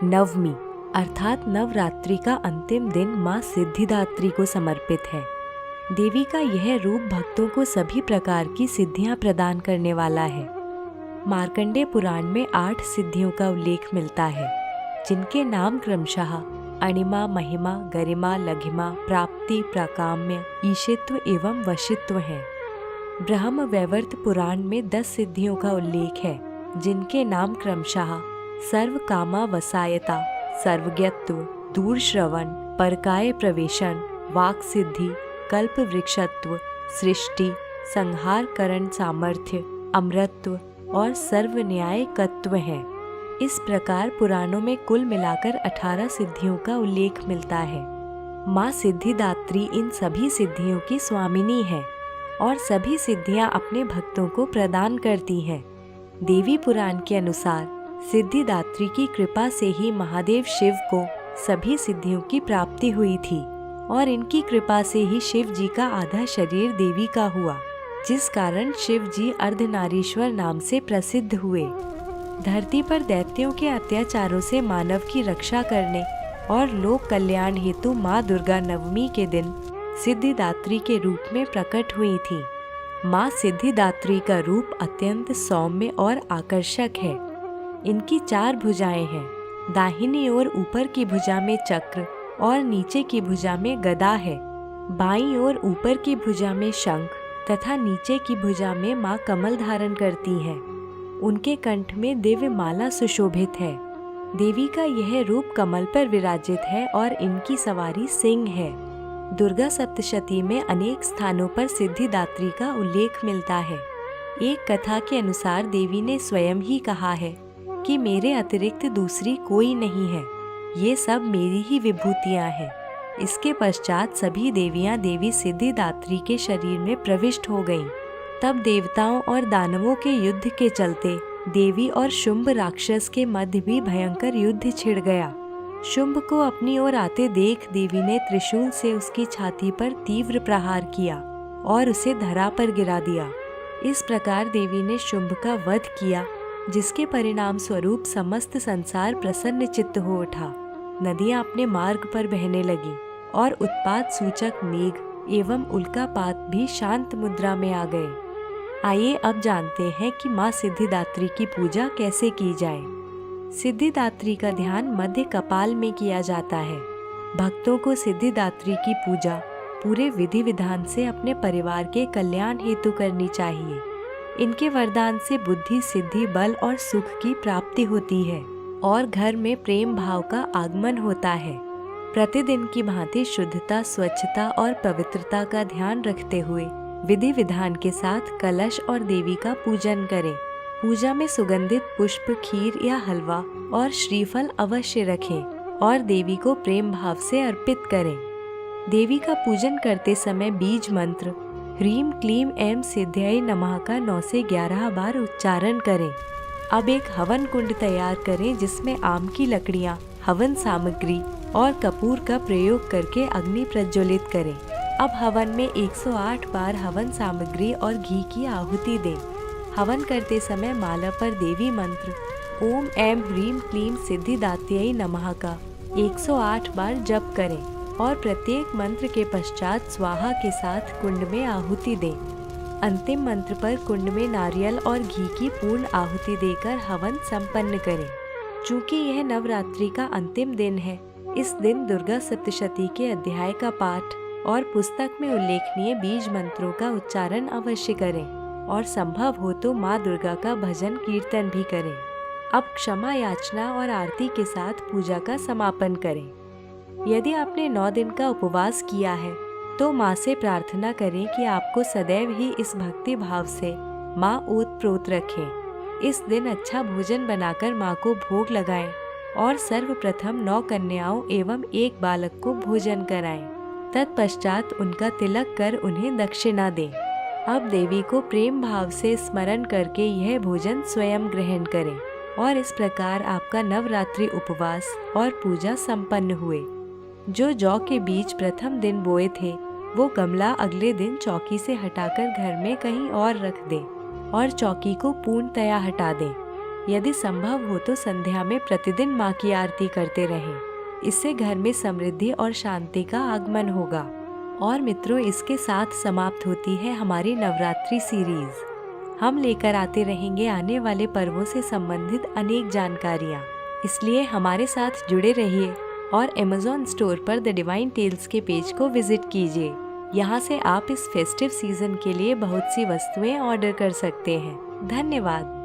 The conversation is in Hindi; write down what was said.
नवमी अर्थात नवरात्रि का अंतिम दिन माँ सिद्धिदात्री को समर्पित है। देवी का यह रूप भक्तों को सभी प्रकार की सिद्धियां प्रदान करने वाला है। मार्कंडेय पुराण में 8 सिद्धियों का उल्लेख मिलता है, जिनके नाम क्रमशः अणिमा, महिमा, गरिमा, लघिमा, प्राप्ति, प्राकाम्य, ईशित्व एवं वशित्व हैं। ब्रह्म वैवर्त पुराण में 10 सिद्धियों का उल्लेख है, जिनके नाम क्रमशः सर्व कामा वसायता, सर्वज्ञत्व, दूर श्रवण, परकाय प्रवेशन, वाक सिद्धि, कल्प वृक्षत्व, सृष्टि, संहार करण सामर्थ्य, अमरत्व और सर्व न्यायकत्व है। इस प्रकार पुराणों में कुल मिलाकर 18 सिद्धियों का उल्लेख मिलता है। माँ सिद्धिदात्री इन सभी सिद्धियों की स्वामिनी है और सभी सिद्धियां अपने भक्तों को प्रदान करती हैं। देवी पुराण के अनुसार सिद्धिदात्री की कृपा से ही महादेव शिव को सभी सिद्धियों की प्राप्ति हुई थी और इनकी कृपा से ही शिव जी का आधा शरीर देवी का हुआ, जिस कारण शिव जी अर्धनारीश्वर नाम से प्रसिद्ध हुए। धरती पर दैत्यों के अत्याचारों से मानव की रक्षा करने और लोक कल्याण हेतु माँ दुर्गा नवमी के दिन सिद्धिदात्री के रूप में प्रकट हुई थी। माँ सिद्धिदात्री का रूप अत्यंत सौम्य और आकर्षक है। इनकी 4 भुजाएं हैं। दाहिनी ओर ऊपर की भुजा में चक्र और नीचे की भुजा में गदा है। बाईं ओर ऊपर की भुजा में शंख तथा नीचे की भुजा में माँ कमल धारण करती हैं। उनके कंठ में दिव्य माला सुशोभित है। देवी का यह रूप कमल पर विराजित है और इनकी सवारी सिंह है। दुर्गा सप्तशती में अनेक स्थानों पर सिद्धिदात्री का उल्लेख मिलता है। एक कथा के अनुसार देवी ने स्वयं ही कहा है कि मेरे अतिरिक्त दूसरी कोई नहीं है, ये सब मेरी ही विभूतियाँ हैं। इसके पश्चात सभी देवियाँ देवी सिद्धिदात्री के शरीर में प्रविष्ट हो गईं। तब देवताओं और दानवों के युद्ध के चलते देवी और शुंभ राक्षस के मध्य भी भयंकर युद्ध छिड़ गया। शुंभ को अपनी ओर आते देख देवी ने त्रिशूल से उसकी छाती पर तीव्र प्रहार किया और उसे धरा पर गिरा दिया। इस प्रकार देवी ने शुंभ का वध किया, जिसके परिणाम स्वरूप समस्त संसार प्रसन्न चित्त हो उठा। नदियां अपने मार्ग पर बहने लगी और उत्पात सूचक मेघ एवं उल्कापात भी शांत मुद्रा में आ गए। आइए अब जानते हैं कि माँ सिद्धिदात्री की पूजा कैसे की जाए। सिद्धिदात्री का ध्यान मध्य कपाल में किया जाता है। भक्तों को सिद्धिदात्री की पूजा पूरे विधि विधान से अपने परिवार के कल्याण हेतु करनी चाहिए। इनके वरदान से बुद्धि, सिद्धि, बल और सुख की प्राप्ति होती है और घर में प्रेम भाव का आगमन होता है। प्रतिदिन की भांति शुद्धता, स्वच्छता और पवित्रता का ध्यान रखते हुए विधि विधान के साथ कलश और देवी का पूजन करें। पूजा में सुगंधित पुष्प, खीर या हलवा और श्रीफल अवश्य रखें और देवी को प्रेम भाव से अर्पित करें। देवी का पूजन करते समय बीज मंत्र ह्रीम क्लीम ऐं सिद्ध्यै नमः का 9 से 11 बार उच्चारण करें। अब एक हवन कुंड तैयार करें, जिसमें आम की लकड़ियां, हवन सामग्री और कपूर का प्रयोग करके अग्नि प्रज्वलित करें। अब हवन में 108 बार हवन सामग्री और घी की आहुति दें। हवन करते समय माला पर देवी मंत्र ओम ऐं ह्रीम क्लीम सिद्धिदात्यै नमः का 108 बार जप करें और प्रत्येक मंत्र के पश्चात स्वाहा के साथ कुंड में आहुति दें। अंतिम मंत्र पर कुंड में नारियल और घी की पूर्ण आहुति देकर हवन संपन्न करें। चूँकि यह नवरात्रि का अंतिम दिन है, इस दिन दुर्गा सप्तशती के अध्याय का पाठ और पुस्तक में उल्लेखनीय बीज मंत्रों का उच्चारण अवश्य करें और संभव हो तो माँ दुर्गा का भजन कीर्तन भी करें। अब क्षमा याचना और आरती के साथ पूजा का समापन करें। यदि आपने 9 दिन का उपवास किया है तो माँ से प्रार्थना करें कि आपको सदैव ही इस भक्ति भाव से माँ ओतप्रोत रखें। इस दिन अच्छा भोजन बनाकर माँ को भोग लगाएं और सर्वप्रथम 9 कन्याओं एवं 1 बालक को भोजन कराएं। तत्पश्चात उनका तिलक कर उन्हें दक्षिणा दें। अब देवी को प्रेम भाव से स्मरण करके यह भोजन स्वयं ग्रहण करें और इस प्रकार आपका नवरात्रि उपवास और पूजा संपन्न हुए। जो जौ के बीज प्रथम दिन बोए थे, वो गमला अगले दिन चौकी से हटाकर घर में कहीं और रख दें और चौकी को पूर्णतया हटा दें। यदि संभव हो तो संध्या में प्रतिदिन माँ की आरती करते रहें। इससे घर में समृद्धि और शांति का आगमन होगा। और मित्रों, इसके साथ समाप्त होती है हमारी नवरात्रि सीरीज। हम लेकर आते रहेंगे आने वाले पर्वों से संबंधित अनेक जानकारियाँ, इसलिए हमारे साथ जुड़े रहिए और Amazon स्टोर पर द डिवाइन टेल्स के पेज को विजिट कीजिए। यहाँ से आप इस फेस्टिव सीजन के लिए बहुत सी वस्तुएं ऑर्डर कर सकते हैं। धन्यवाद।